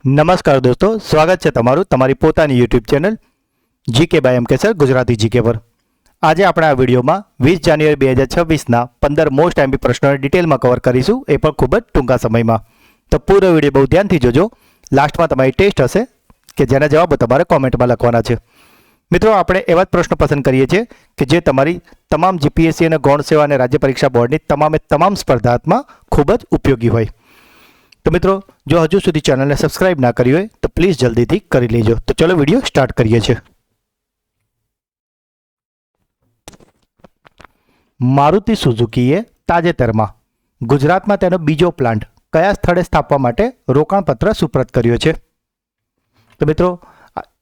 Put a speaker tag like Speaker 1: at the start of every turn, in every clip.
Speaker 1: નમસ્કાર દોસ્તો, સ્વાગત છે તમારું તમારી પોતાની YouTube channel GK by M K sir Gujarati GK પર। આજે આપણે આ વિડીયોમાં 20 જાન્યુઆરી 2026ના 15 મોસ્ટ એમપી પ્રશ્નોને ડિટેલમાં કવર કરીશું, એ પણ ખૂબ જ ટૂંકા સમયમાં। તો પૂરો વિડીયો બહુ ધ્યાનથી જોજો। લાસ્ટમાં તમારી ટેસ્ટ હશે કે જેના જવાબો તમારે કોમેન્ટમાં લખવાના છે। મિત્રો, આપણે એવા જ પ્રશ્નો પસંદ કરીએ છીએ કે જે તમારી તમામ જીપીએસસી અને ગૌણ સેવા અને રાજ્ય પરીક્ષા બોર્ડની તમામ સ્પર્ધામાં ખૂબ જ ઉપયોગી હોય। તો મિત્રો, જો હજુ સુધી ચેનલને સબસ્ક્રાઇબ ના કરી હોય તો પ્લીઝ જલ્દીથી કરી લેજો। તો ચલો વિડીયો સ્ટાર્ટ કરીએ છીએ। મારુતિ સુઝુકીએ તાજેતરમાં ગુજરાતમાં તેનો બીજો પ્લાન્ટ કયા સ્થળે સ્થાપવા માટે રોકાણપત્ર સુપ્રત કર્યો છે? તો મિત્રો,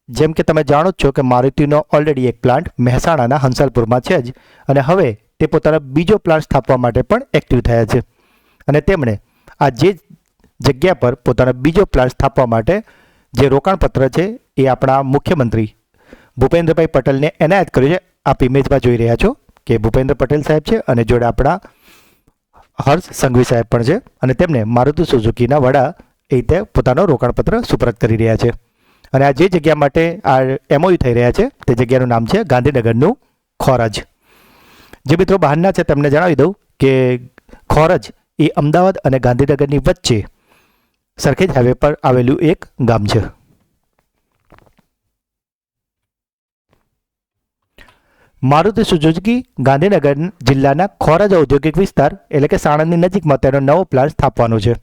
Speaker 1: જેમ કે તમે જાણો જ છો કે મારુતિનો ઓલરેડી એક પ્લાન્ટ મહેસાણાના હંસલપુરમાં છે જ, અને હવે તે પોતાનો બીજો પ્લાન્ટ સ્થાપવા માટે પણ એક્ટિવ થયા છે, અને તેમણે આ જે જગ્યા પર પોતાનો બીજો પ્લાન્ટ સ્થાપવા માટે જે રોકાણપત્ર છે એ આપણા મુખ્યમંત્રી ભૂપેન્દ્રભાઈ પટેલને એનાયત કર્યું છે। આપ ઇમેજમાં જોઈ રહ્યા છો કે ભૂપેન્દ્ર પટેલ સાહેબ છે અને જોડે આપણા હર્ષ સંઘવી સાહેબ પણ છે, અને તેમને મારુતિ સુઝુકીના વડા એ રીતે પોતાનો રોકાણપત્ર સુપ્રત કરી રહ્યા છે। અને આ જે જગ્યા માટે આ એમઓયુ થઈ રહ્યા છે તે જગ્યાનું નામ છે ગાંધીનગરનું ખોરજ। જે મિત્રો બહારના છે તેમને જણાવી દઉં કે ખોરજ એ અમદાવાદ અને ગાંધીનગરની વચ્ચે સરખેજ હાઈવે પર આવેલું એક ગામ છે। મારુતિ સુઝુકી ગાંધીનગર જિલ્લાના ખોરજ ઔદ્યોગિક વિસ્તાર એટલે કે સાણંદની નજીકમાં તેનો નવો પ્લાન્ટ સ્થાપવાનો છે।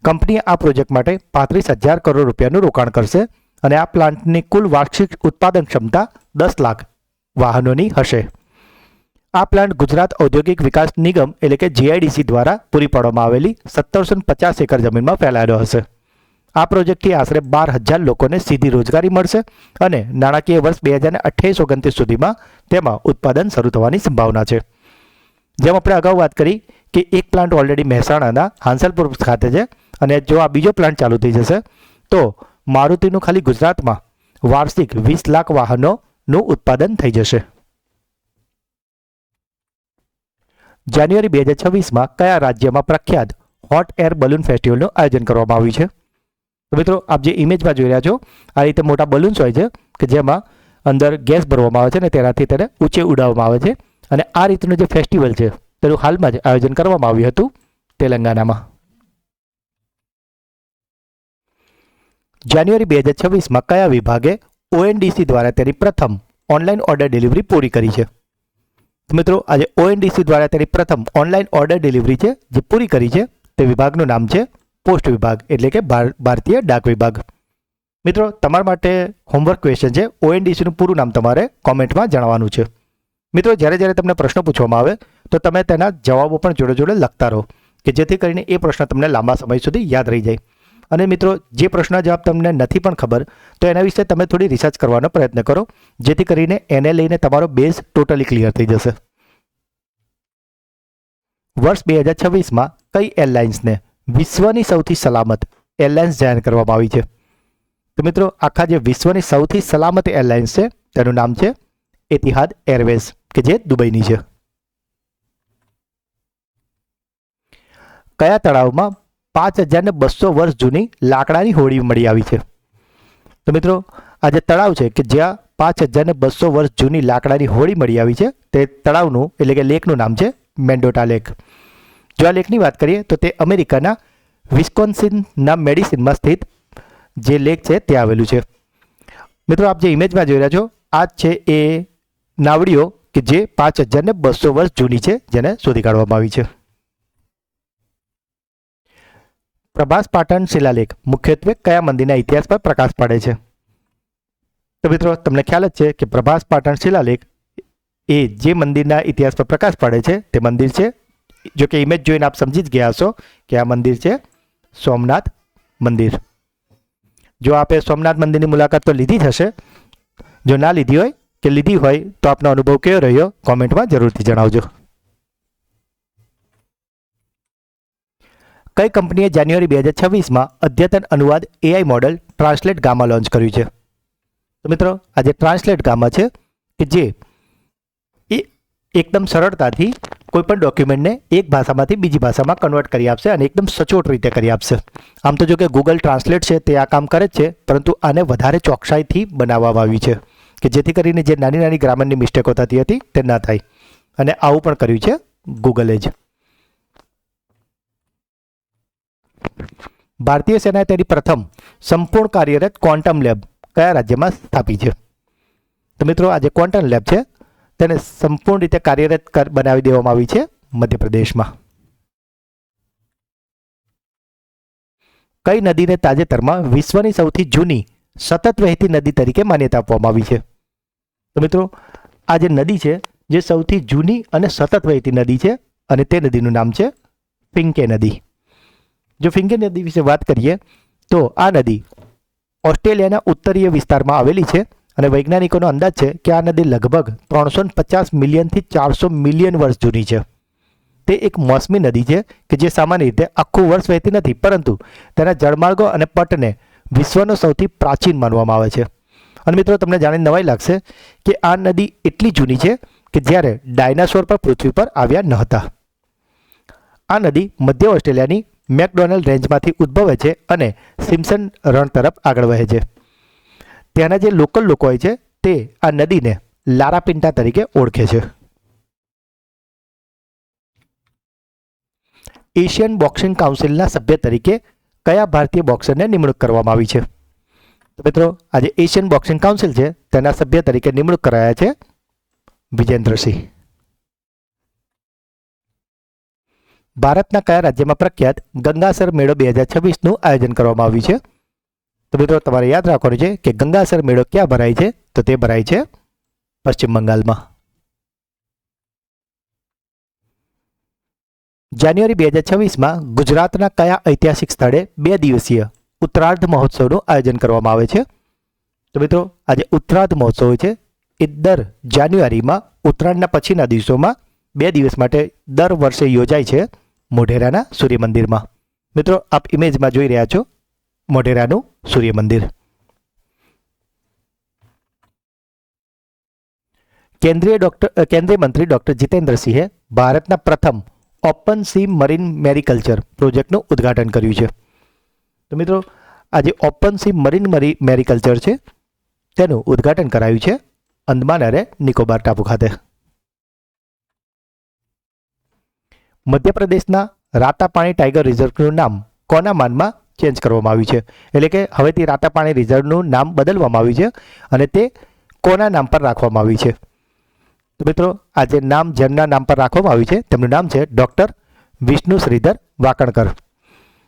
Speaker 1: કંપનીએ આ પ્રોજેક્ટ માટે 35,000 કરોડ રૂપિયાનું રોકાણ કરશે, અને આ પ્લાન્ટની કુલ વાર્ષિક ઉત્પાદન ક્ષમતા 10 લાખ વાહનોની હશે। આ પ્લાન્ટ ગુજરાત ઔદ્યોગિક વિકાસ નિગમ એટલે કે જીઆઈડીસી દ્વારા પૂરી પાડવામાં આવેલી 1750 એકર જમીનમાં ફેલાયેલો હશે। આ પ્રોજેક્ટથી આશરે 12,000 લોકોને સીધી રોજગારી મળશે, અને નાણાકીય વર્ષ 2028-29 સુધીમાં તેમાં ઉત્પાદન શરૂ થવાની સંભાવના છે। જેમ આપણે અગાઉ વાત કરી કે એક પ્લાન્ટ ઓલરેડી મહેસાણાના હાંસલપુર ખાતે છે, અને જો આ બીજો પ્લાન્ટ ચાલુ થઈ જશે તો મારુતિનું ખાલી ગુજરાતમાં વાર્ષિક 20 લાખ વાહનોનું ઉત્પાદન થઈ જશે। જાન્યુઆરી 2026માં કયા રાજ્યમાં પ્રખ્યાત હોટ એર બલૂન ફેસ્ટિવલનું આયોજન કરવામાં આવ્યું છે? તો મિત્રો, આપ જે ઇમેજમાં જોઈ રહ્યા છો આ રીતે મોટા બલૂન્સ હોય છે કે જેમાં અંદર ગેસ ભરવામાં આવે છે અને તેનાથી તેને ઊંચે ઉડાવવામાં આવે છે, અને આ રીતનું જે ફેસ્ટિવલ છે તેનું હાલમાં જ આયોજન કરવામાં આવ્યું હતું તેલંગાનામાં। જાન્યુઆરી 2026માં કયા વિભાગે ઓએનડીસી દ્વારા તેની પ્રથમ ઓનલાઈન ઓર્ડર ડિલિવરી પૂરી કરી છે? તો મિત્રો, આજે ઓએનડીસી દ્વારા તેની પ્રથમ ઓનલાઈન ઓર્ડર ડિલિવરી છે જે પૂરી કરી છે તે વિભાગનું નામ છે પોસ્ટ વિભાગ એટલે કે ભારતીય ડાક વિભાગ। મિત્રો, તમારા માટે હોમવર્ક ક્વેશ્ચન છે, ઓએનડીસીનું પૂરું નામ તમારે કોમેન્ટમાં જણાવવાનું છે। મિત્રો, જ્યારે તમને પ્રશ્નો પૂછવામાં આવે તો તમે તેના જવાબો પણ જોડે જોડે લખતા રહો કે જેથી કરીને એ પ્રશ્ન તમને લાંબા સમય સુધી યાદ રહી જાય। અને મિત્રો, જે પ્રશ્નના જવાબ તમને નથી પણ ખબર તો એના વિશે તમે થોડી રિસર્ચ કરવાનો પ્રયત્ન કરો, જેથી કરીને એને લઈને તમારો બેઝ ટોટલી ક્લિયર થઈ જશે। વર્ષ 2026માં કઈ એરલાઇન્સને વિશ્વની સૌથી સલામત એરલાઇન્સ જાહેર કરવામાં આવી છે? તો મિત્રો, આખા જે વિશ્વની સૌથી સલામત એરલાઇન્સ છે તેનું નામ છે એતિહાદ એરવેઝ કે જે દુબઈની છે। કયા તળાવમાં 5,200 વર્ષ જૂની લાકડાની હોડી મળી આવી છે? તો મિત્રો, આ જે તળાવ છે કે જ્યાં 5,200 વર્ષ જૂની લાકડાની હોડી મળી આવી છે તે તળાવનું એટલે કે લેકનું નામ છે મેન્ડોટા લેક। જો આ લેકની વાત કરીએ તો તે અમેરિકાના વિસ્કોન્સિનના મેડિસિનમાં સ્થિત જે લેક છે ત્યાં આવેલું છે। મિત્રો, આપ જે ઇમેજમાં જોઈ રહ્યા છો આ છે એ નાવડીઓ કે જે 5,200 વર્ષ જૂની છે જેને શોધી કાઢવામાં આવી છે। પ્રભાસ પાટણ શિલાલેખ મુખ્યત્વે કયા મંદિરના ઇતિહાસ પર પ્રકાશ પાડે છે? તો મિત્રો, તમને ખ્યાલ જ છે કે પ્રભાસ પાટણ શિલાલેખ એ જે મંદિરના ઇતિહાસ પર પ્રકાશ પાડે છે તે મંદિર છે, જો કે ઇમેજ જોઈને આપ સમજી જ ગયા હશો કે આ મંદિર છે સોમનાથ મંદિર। જો આપે સોમનાથ મંદિરની મુલાકાત તો લીધી જ હશે, જો ના લીધી હોય કે લીધી હોય તો આપનો અનુભવ કેવો રહ્યો કોમેન્ટમાં જરૂરથી જણાવજો। કઈ કંપનીએ જાન્યુઆરી 2026માં અદ્યતન અનુવાદ AI model translate gamma launch કર્યું છે? તો મિત્રો, આ જે ટ્રાન્સલેટ ગામા છે કે જે એકદમ સરળતાથી કોઈ પણ ડોક્યુમેન્ટને એક ભાષામાંથી બીજી ભાષામાં કન્વર્ટ કરી આપશે અને એકદમ સચોટ રીતે કરી આપશે. આમ તો જો કે ગૂગલ ટ્રાન્સલેટ છે તે આ કામ કરે જ છે, પરંતુ આને વધારે ચોકસાઈથી બનાવવામાં આવ્યું છે કે જેથી કરીને જે નાની નાની ગ્રામરની મિસ્ટેકો થતી હતી તે ના થાય. અને આવું પણ કર્યું છે ગૂગલે જ. ભારતીય સેનાએ તેની પ્રથમ સંપૂર્ણ કાર્યરત ક્વોન્ટમ લેબ કયા રાજ્યમાં સ્થાપી છે? તો મિત્રો આ જે ક્વોન્ટમ લેબ છે તેને સંપૂર્ણ રીતે કાર્યરત બનાવી દેવામાં આવી છે મધ્યપ્રદેશમાં. કઈ નદીને તાજેતરમાં વિશ્વની સૌથી જૂની સતત વહેતી નદી તરીકે માન્યતા આપવામાં આવી છે? તો મિત્રો આ જે નદી છે જે સૌથી જૂની અને સતત વહેતી નદી છે અને તે નદીનું નામ છે ફિંકે નદી. જો ફિંકે નદી વિશે વાત કરીએ તો આ નદી ઓસ્ટ્રેલિયાના ઉત્તરીય વિસ્તારમાં આવેલી છે અને વૈજ્ઞાનિકોનો અંદાજ છે કે આ નદી લગભગ 350 મિલિયનથી 400 મિલિયન વર્ષ જૂની છે. તે એક મોસમી નદી છે કે જે સામાન્ય રીતે આખું વર્ષ વહેતી નથી, પરંતુ તેના જળમાર્ગો અને પટને વિશ્વનો સૌથી પ્રાચીન માનવામાં આવે છે. અને મિત્રો તમને જાણીને નવાઈ લાગશે કે આ નદી એટલી જૂની છે કે જ્યારે ડાયનાસોર પર પૃથ્વી પર આવ્યા ન હતા. આ નદી મધ્ય ઓસ્ટ્રેલિયાની મેકડોનલ્ડ રેન્જમાંથી ઉદ્ભવે છે અને સિમ્પસન રણ તરફ આગળ વહે છે. ત્યાંના જે લોકલ લોકો હોય છે તે આ નદીને લારાપિન્ટા તરીકે ઓળખે છે. એશિયન બોક્સિંગ કાઉન્સિલના સભ્ય તરીકે કયા ભારતીય બોક્સરને નિમણૂક કરવામાં આવી છે? તો મિત્રો આજે એશિયન બોક્સિંગ કાઉન્સિલ છે તેના સભ્ય તરીકે નિમણૂક કરાયા છે વિજેન્દ્રસિંહ. ભારતના કયા રાજ્યમાં પ્રખ્યાત ગંગાસર મેળો 2026નું આયોજન કરવામાં આવ્યું છે? તો મિત્રો તમારે યાદ રાખવાનું છે કે ગંગાસર મેળો ક્યાં ભરાય છે? તો તે ભરાય છે પશ્ચિમ બંગાળમાં. જાન્યુઆરી 2026માં ગુજરાતના કયા ઐતિહાસિક સ્થળે 2 દિવસીય ઉત્તરાર્ધ મહોત્સવનું આયોજન કરવામાં આવે છે? તો મિત્રો આજે ઉત્તરાર્ધ મહોત્સવ હોય છે એ દર જાન્યુઆરીમાં ઉત્તરાયણના પછીના દિવસોમાં 2 દિવસ માટે દર વર્ષે યોજાય છે મોઢેરાના સૂર્ય મંદિરમાં. મિત્રો આપ ઇમેજમાં જોઈ રહ્યા છો મોઢેરાનું સૂર્ય મંદિર. કેન્દ્રીય મંત્રી ડોક્ટર જીતેન્દ્રસિંહે ભારતના પ્રથમ ઓપન સી મરીન મેરીકલ્ચર પ્રોજેક્ટનું ઉદ્ઘાટન કર્યું છે. તો મિત્રો આ જે ઓપન સી મરીન મેરીકલ્ચર છે તેનું ઉદ્ઘાટન કરાયું છે અંદમાન અને નિકોબાર ટાપુ ખાતે. મધ્યપ્રદેશના રાતાપાણી ટાઈગર રિઝર્વનું નામ કોના માનમાં ચેન્જ કરવામાં આવ્યું છે? એટલે કે હવેથી રાતાપાણી રિઝર્વનું નામ બદલવામાં આવ્યું છે અને તે કોના નામ પર રાખવામાં આવ્યું છે? તો મિત્રો આ જે નામ જેમના નામ પર રાખવામાં આવ્યું છે તેમનું નામ છે ડૉક્ટર વિષ્ણુ શ્રીધર વાકણકર.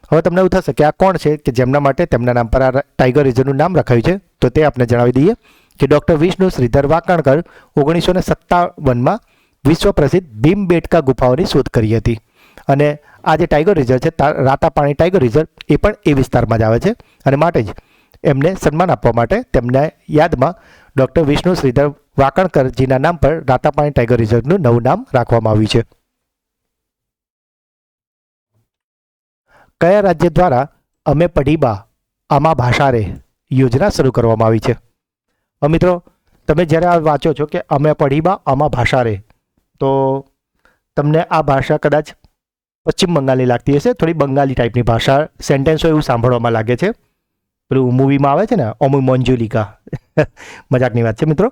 Speaker 1: હવે તમને એવું થશે કે આ કોણ છે કે જેમના માટે તેમના નામ પર આ ટાઈગર રિઝર્વનું નામ રખાયું છે? તો તે આપણે જણાવી દઈએ કે ડૉક્ટર વિષ્ણુ શ્રીધર વાકણકર 1957માં વિશ્વ પ્રસિદ્ધ ભીમબેટકા ગુફાઓની શોધ કરી હતી. અને આ જે ટાઈગર રિઝર્વ છે રાતાપાણી ટાઈગર રિઝર્વ એ પણ એ વિસ્તારમાં જ આવે છે અને માટે જ એમને સન્માન આપવા માટે તેમના યાદમાં ડૉક્ટર વિષ્ણુ શ્રીધર વાકણકરજીના નામ પર રાતાપાણી ટાઈગર રિઝર્વનું નવું નામ રાખવામાં આવ્યું છે. કયા રાજ્ય દ્વારા અમે પઢી બા આમા ભાષા રે યોજના શરૂ કરવામાં આવી છે? મિત્રો તમે જ્યારે આ વાંચો છો કે અમે પઢી બા આમા ભાષા રે, તો તમને આ ભાષા કદાચ પશ્ચિમ બંગાળની લાગતી હશે, થોડી બંગાળી ટાઈપની ભાષા, સેન્ટેન્સો એવું સાંભળવામાં લાગે છે. પેલું મૂવીમાં આવે છે ને ઓમુ મોન્જુલિકા, મજાકની વાત છે મિત્રો.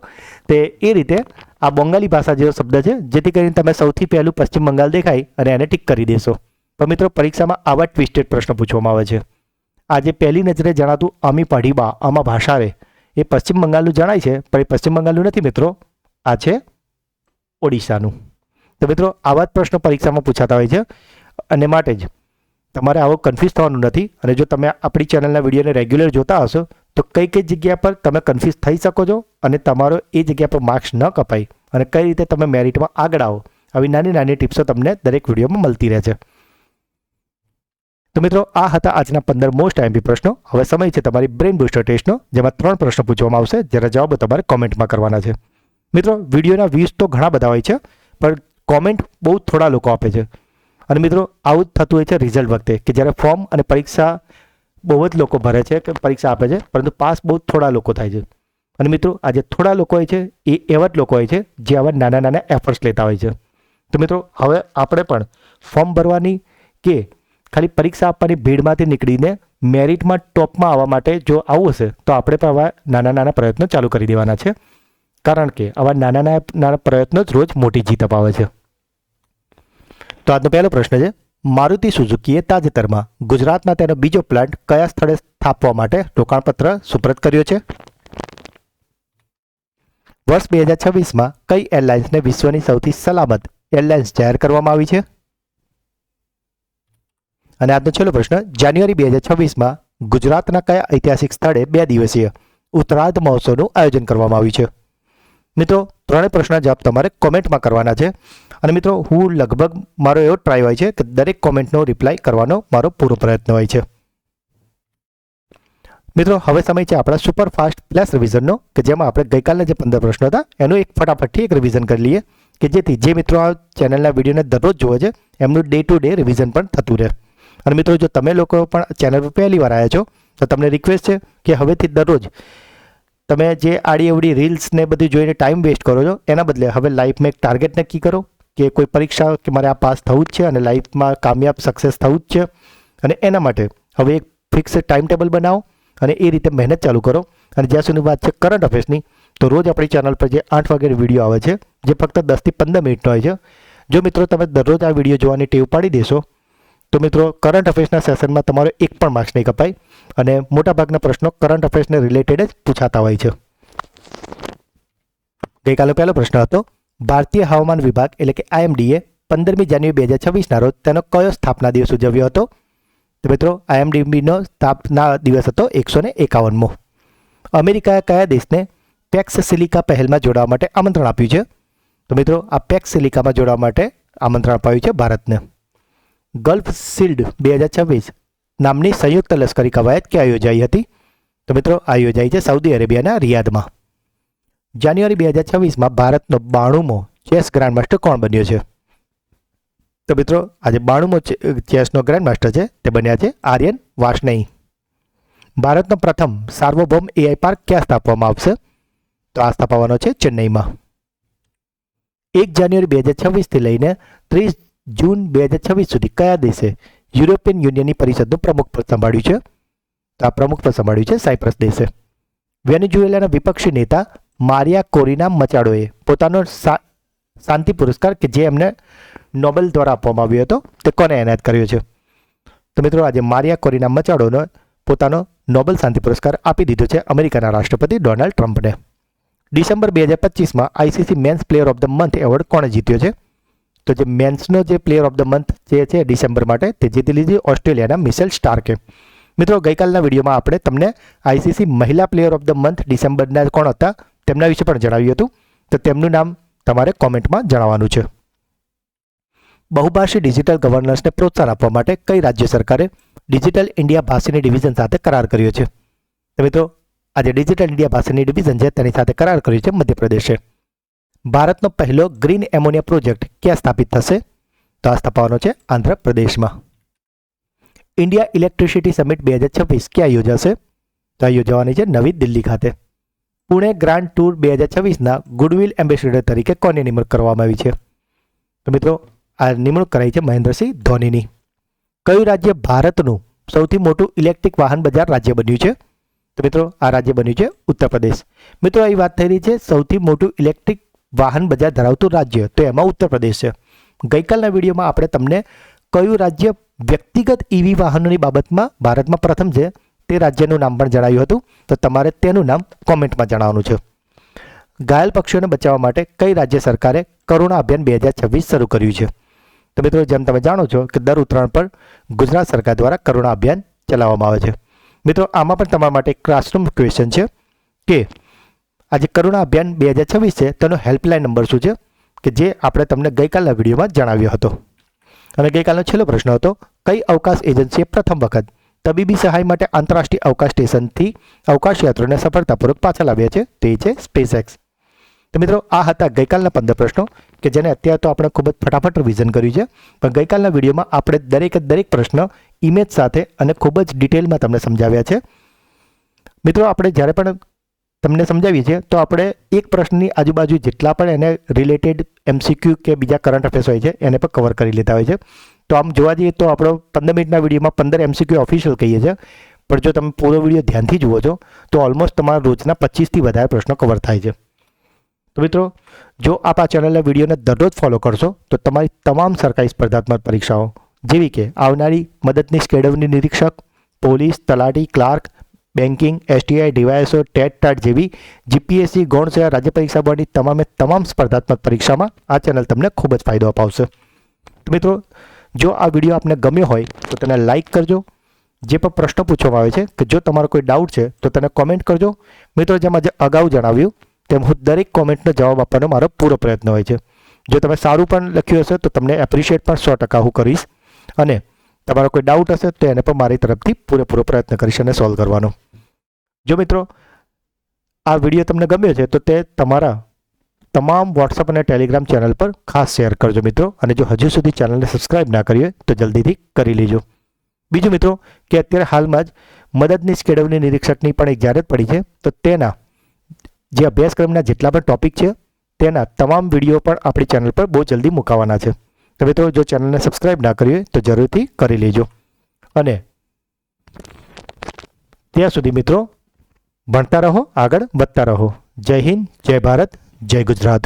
Speaker 1: તે એ રીતે આ બંગાળી ભાષા જેવો શબ્દ છે જેથી કરીને તમે સૌથી પહેલું પશ્ચિમ બંગાળ દેખાય અને એને ટીક કરી દેશો. પણ મિત્રો પરીક્ષામાં આવા ટ્વિસ્ટેડ પ્રશ્ન પૂછવામાં આવે છે. આજે પહેલી નજરે જણાતું અમી પઢી બા આમાં ભાષા રે એ પશ્ચિમ બંગાળનું જણાય છે, પણ એ પશ્ચિમ બંગાળનું નથી મિત્રો, આ છે ઓડિશાનું. તો મિત્રો આવા જ પ્રશ્નો પરીક્ષામાં પૂછાતા હોય છે અને માટે જ તમારે આવો કન્ફ્યુઝ થવાનું નથી. અને જો તમે આપણી ચેનલના વિડીયોને રેગ્યુલર જોતા હશો તો કઈ કઈ જગ્યા પર તમે કન્ફ્યુઝ થઈ શકો છો અને તમારો એ જગ્યા પર માર્ક્સ ન કપાય અને કઈ રીતે તમે મેરિટમાં આગળ આવો, આવી નાની નાની ટિપ્સો તમને દરેક વિડીયોમાં મળતી રહે છે. તો મિત્રો આ હતા આજના 15 મોસ્ટ આઈએમપી પ્રશ્નો. હવે સમય છે તમારી બ્રેઇન બૂસ્ટર ટેસ્ટનો, જેમાં 3 પ્રશ્નો પૂછવામાં આવશે, જેના જવાબો તમારે કોમેન્ટમાં કરવાના છે. મિત્રો વિડીયોના વ્યૂઝ તો ઘણા બધા હોય છે પણ કોમેન્ટ બહુ થોડા લોકો આપે છે. અને મિત્રો આવું જ થતું હોય છે રિઝલ્ટ વખતે કે જ્યારે ફોર્મ અને પરીક્ષા બહુ જ લોકો ભરે છે કે પરીક્ષા આપે છે, પરંતુ પાસ બહુ થોડા લોકો થાય છે. અને મિત્રો આ જે થોડા લોકો હોય છે એ એવા જ લોકો હોય છે જે આવા નાના નાના એફર્ટ્સ લેતા હોય છે. તો મિત્રો હવે આપણે પણ ફોર્મ ભરવાની કે ખાલી પરીક્ષા આપવાની ભીડમાંથી નીકળીને મેરિટમાં ટોપમાં આવવા માટે જો આવવું હશે તો આપણે પણ આવા નાના નાના પ્રયત્નો ચાલુ કરી દેવાના છે, કારણ કે આવા નાના નાના પ્રયત્નો જ રોજ મોટી જીત અપાવે છે. તો આજનો પહેલો પ્રશ્ન છે, મારુતિ સુઝુકીએ તાજેતરમાં ગુજરાતમાં તેનો બીજો પ્લાન્ટ કયા સ્થળે સ્થાપવા માટે રોકાણપત્ર સુપ્રત કર્યો છે? વર્ષ 2026માં કઈ એરલાઇન્સને વિશ્વની સૌથી સલામત એરલાઇન્સ જાહેર કરવામાં આવી છે? અને આજનો છેલ્લો પ્રશ્ન, જાન્યુઆરી 2026માં ગુજરાતના કયા ઐતિહાસિક સ્થળે 2 દિવસીય ઉત્તરાર્ધ મહોત્સવનું આયોજન કરવામાં આવ્યું છે? મિત્રો ત્રણેય પ્રશ્નના જવાબ તમારે કોમેન્ટમાં કરવાના છે, અને મિત્રો હું લગભગ મારો એવો ટ્રાય હોય છે કે દરેક કોમેન્ટનો રિપ્લાય કરવાનો મારો પૂરો પ્રયત્ન હોય છે. મિત્રો હવે સમય છે આપણા સુપરફાસ્ટ ફ્લેશ રિવિઝનનો, કે જેમાં આપણે ગઈકાલના જે 15 પ્રશ્નો હતા એનું એક ફટાફટથી એક રિવિઝન કરી લઈએ, કે જેથી જે મિત્રો આ ચેનલના વિડીયોને દરરોજ જોવે છે એમનું ડે ટુ ડે રિવિઝન પણ થતું રહે. અને મિત્રો જો તમે લોકો પણ ચેનલ પર પહેલી વાર આવ્યા છો તો તમને રિક્વેસ્ટ છે કે હવેથી દરરોજ તમે જે આડી અવડી રીલ્સ ને બધી જોઈને ટાઈમ વેસ્ટ કરો છો એના બદલે હવે લાઈફમાં એક ટાર્ગેટ નક્કી કરો કે કોઈ પરીક્ષા કે મારે આ પાસ થવું જ છે અને લાઈફમાં કામયાબ સક્સેસ થવું જ છે, અને એના માટે હવે એક ફિક્સ ટાઈમ ટેબલ બનાવો અને એ રીતે મહેનત ચાલુ કરો. અને જ્યાં સુધી વાત છે કરંટ અફેર્સની, તો રોજ આપણી ચેનલ પર જે 8 વાગ્યાનો વિડીયો આવે છે જે ફક્ત 10 થી 15 મિનિટનો હોય છે, જો મિત્રો તમે દરરોજ આ વિડીયો જોવાની ટેવ પાડી દેશો તો મિત્રો કરંટ અફેર્સના સેશનમાં તમારો એક પણ માર્ક્સ નહીં કપાય અને મોટાભાગના પ્રશ્નો કરંટ અફેર્સને રિલેટેડ જ પૂછાતા હોય છે. ગઈકાલનો પહેલો પ્રશ્ન હતો, ભારતીય હવામાન વિભાગ એટલે કે IMDએ 15મી જાન્યુઆરી 2026ના રોજ તેનો કયો સ્થાપના દિવસ ઉજવ્યો હતો? તો મિત્રો IMDનો સ્થાપના દિવસ હતો 151મો. અમેરિકાએ કયા દેશને પેક્સ સિલિકા પહેલમાં જોડાવા માટે આમંત્રણ આપ્યું છે? તો મિત્રો આ પેક્સ સિલિકામાં જોડાવા માટે આમંત્રણ અપાયું છે ભારતને. ગલ્ફ શિલ્ડ 2026 નામની સંયુક્ત લશ્કરી કવાયત ક્યાં યોજાઈ હતી? તો મિત્રો આ યોજાઈ છે સાઉદી અરેબિયાના રિયાદમાં. જાન્યુઆરી 2026માં ભારતનો 92મો ચેસ ગ્રાન્ડમાસ્ટર કોણ બન્યો છે? તો મિત્રો આજે 92મો ચેસનો ગ્રાન્ડમાસ્ટર છે તે બન્યા છે આર્યન વાર્ષ્ણેય. ભારતનો પ્રથમ સાર્વભૌમ AI પાર્ક ક્યાં સ્થાપવામાં આવશે? તો આ સ્થાપવાનો છે ચેન્નઈમાં. 1 જાન્યુઆરી 2026 થી લઈને 30 જૂન 2026 સુધી કયા દેશે યુરોપિયન યુનિયનની પરિષદનું પ્રમુખ પદ સંભાળ્યું છે? તો આ પ્રમુખ પદ સંભાળ્યું છે સાયપ્રસ દેશે. વેનેઝુએલાના વિપક્ષી નેતા મારિયા કોરિના મચાડોએ પોતાનો શાંતિ પુરસ્કાર કે જે એમને નોબેલ દ્વારા આપવામાં આવ્યો હતો તે કોને એનાયત કર્યો છે? તો મિત્રો આજે મારિયા કોરિના મચાડોનો પોતાનો નોબેલ શાંતિ પુરસ્કાર આપી દીધો છે અમેરિકાના રાષ્ટ્રપતિ ડોનાલ્ડ ટ્રમ્પને. ડિસેમ્બર 2025માં ICC men's player of the month award કોણે જીત્યો છે? તો જે મેન્સનો જે પ્લેયર ઓફ ધ મંથ જે છે ડિસેમ્બર માટે તે જીતી લીધી ઓસ્ટ્રેલિયાના મિશેલ સ્ટાર્કે. મિત્રો ગઈકાલના વિડીયોમાં આપણે તમને ICC મહિલા પ્લેયર ઓફ ધ મંથ ડિસેમ્બરના કોણ હતા તેમના વિશે પણ જણાવ્યું હતું, તો તેમનું નામ તમારે કોમેન્ટમાં જણાવવાનું છે. બહુભાષી ડિજિટલ ગવર્નન્સને પ્રોત્સાહન આપવા માટે કઈ રાજ્ય સરકારે ડિજિટલ ઇન્ડિયા ભાષીની ડિવિઝન સાથે કરાર કર્યો છે? તો મિત્રો આજે ડિજિટલ ઇન્ડિયા ભાષીની ડિવિઝન છે તેની સાથે કરાર કર્યો છે મધ્યપ્રદેશે. ભારતનો પહેલો ગ્રીન એમોનિયા પ્રોજેક્ટ ક્યાં સ્થાપિત થશે? તો આ સ્થાપવાનો છે આંધ્રપ્રદેશમાં. ઇન્ડિયા ઇલેક્ટ્રિસિટી સમિટ 2026 ક્યાં યોજાશે? તો આ યોજવાની છે નવી દિલ્હી ખાતે. પુણે ગ્રાન્ડ ટૂર 2026ના ગુડવિલ એમ્બેસેડર તરીકે કોની નિમણૂક કરવામાં આવી છે? તો મિત્રો આ નિમણૂક કરાઈ છે મહેન્દ્રસિંહ ધોનીની. કયું રાજ્ય ભારતનું સૌથી મોટું ઇલેક્ટ્રિક વાહન બજાર રાજ્ય બન્યું છે? તો મિત્રો આ રાજ્ય બન્યું છે ઉત્તર પ્રદેશ. મિત્રો અહીં વાત થઈ રહી છે સૌથી મોટું ઇલેક્ટ્રિક વાહન બજાર ધરાવતું રાજ્ય, તો એમાં ઉત્તર પ્રદેશ છે. ગઈકાલના વિડીયોમાં આપણે તમને કયું રાજ્ય વ્યક્તિગત EV વાહનોની બાબતમાં ભારતમાં પ્રથમ છે તે રાજ્યનું નામ પણ જણાવ્યું હતું, તો તમારે તેનું નામ કોમેન્ટમાં જણાવવાનું છે. ઘાયલ પક્ષીઓને બચાવવા માટે કઈ રાજ્ય સરકારે કરુણા અભિયાન 2026 શરૂ કર્યું છે? તો મિત્રો જેમ તમે જાણો છો કે દર ઉત્તરાયણ પર ગુજરાત સરકાર દ્વારા કરુણા અભિયાન ચલાવવામાં આવે છે. મિત્રો આમાં પણ તમારા માટે એક ક્લાસરૂમ ક્વેશ્ચન છે કે આજે કરુણા અભિયાન 2026 છે તેનો હેલ્પલાઇન નંબર શું છે, કે જે આપણે તમને ગઈકાલના વિડીયોમાં જણાવ્યો હતો. અને ગઈકાલનો છેલ્લો પ્રશ્ન હતો, કઈ અવકાશ એજન્સીએ પ્રથમ વખત તબીબી સહાય માટે આંતરરાષ્ટ્રીય અવકાશ સ્ટેશનથી અવકાશ યાત્રીઓને સફળતાપૂર્વક પાછા લાવ્યા છે? તે છે સ્પેસએક્સ. તો મિત્રો આ હતા ગઈકાલના 15 પ્રશ્નો કે જેને અત્યારે તો આપણે ખૂબ જ ફટાફટ રિવિઝન કર્યું છે, પણ ગઈકાલના વિડીયોમાં આપણે દરેક પ્રશ્ન ઇમેજ સાથે અને ખૂબ જ ડિટેલમાં તમને સમજાવ્યા છે. મિત્રો આપણે જ્યારે પણ તમને સમજાવીએ છીએ તો આપણે એક પ્રશ્નની આજુબાજુ જેટલા પણ એને રિલેટેડ MCQ કે બીજા કરંટ અફેર્સ હોય છે એને પણ કવર કરી લેતા હોય છે. તો આમ જોવા જઈએ તો આપણો 15 મિનિટના વિડીયોમાં 15 MCQ ઓફિશિયલ કહીએ છીએ, પણ જો તમે પૂરો વિડીયો ધ્યાનથી જુઓ છો તો ઓલમોસ્ટ તમારા રોજના 25થી વધારે પ્રશ્નો કવર થાય છે. તો મિત્રો, જો આપ આ ચેનલના વિડીયોને દરરોજ ફોલો કરશો તો તમારી તમામ સરકારી સ્પર્ધાત્મક પરીક્ષાઓ જેવી કે આવનારી મદદનીશ કેળવણી નિરીક્ષક, પોલીસ, તલાટી, clerk, banking, STI, DYSO, TET જેવી GPSC, ગૌણ સેવા, રાજ્ય પરીક્ષા બોર્ડની તમામ સ્પર્ધાત્મક પરીક્ષામાં આ ચેનલ તમને ખૂબ જ ફાયદો અપાવશે. તો મિત્રો, જો આ વિડીયો આપને ગમ્યો હોય તો તેને લાઇક કરજો. જે પણ પ્રશ્ન પૂછવામાં આવે છે કે જો તમારો કોઈ ડાઉટ છે તો તેને કોમેન્ટ કરજો. મિત્રો, જેમ આજે અગાઉ જણાવ્યું તેમ હું દરેક કોમેન્ટનો જવાબ આપવાનો મારો પૂરો પ્રયત્ન હોય છે. જો તમે સારું પણ લખ્યું હશે તો તમને એપ્રિશિએટ પણ 100% હું કરીશ, અને તમારો કોઈ ડાઉટ હશે તો એને પણ મારી તરફથી પૂરેપૂરો પ્રયત્ન કરીશ અને સોલ્વ કરવાનો. જો મિત્રો, આ વિડીયો તમને ગમ્યો છે તો તે તમારા તમામ વોટ્સઅપ અને ટેલિગ્રામ ચેનલ પર ખાસ શેર કરજો મિત્રો. અને જો હજુ સુધી ચેનલને સબસ્ક્રાઇબ ના કરી હોય તો જલ્દીથી કરી લેજો. બીજું મિત્રો, કે અત્યારે હાલમાં જ મદદનીશ કેળવણી નિરીક્ષકની પણ એક જાહેરાત પડી છે, તો તેના જે અભ્યાસક્રમના જેટલા પણ ટોપિક છે તેના તમામ વિડીયો પણ આપણી ચેનલ પર બહુ જલ્દી મુકાવાના છે. તો મિત્રો, જો ચેનલને સબસ્ક્રાઇબ ના કરી હોય તો જરૂરથી કરી લેજો. અને ત્યાં સુધી મિત્રો, ભણતા રહો, આગળ વધતા રહો. જય હિન્દ, જય ભારત, જય ગુજરાત.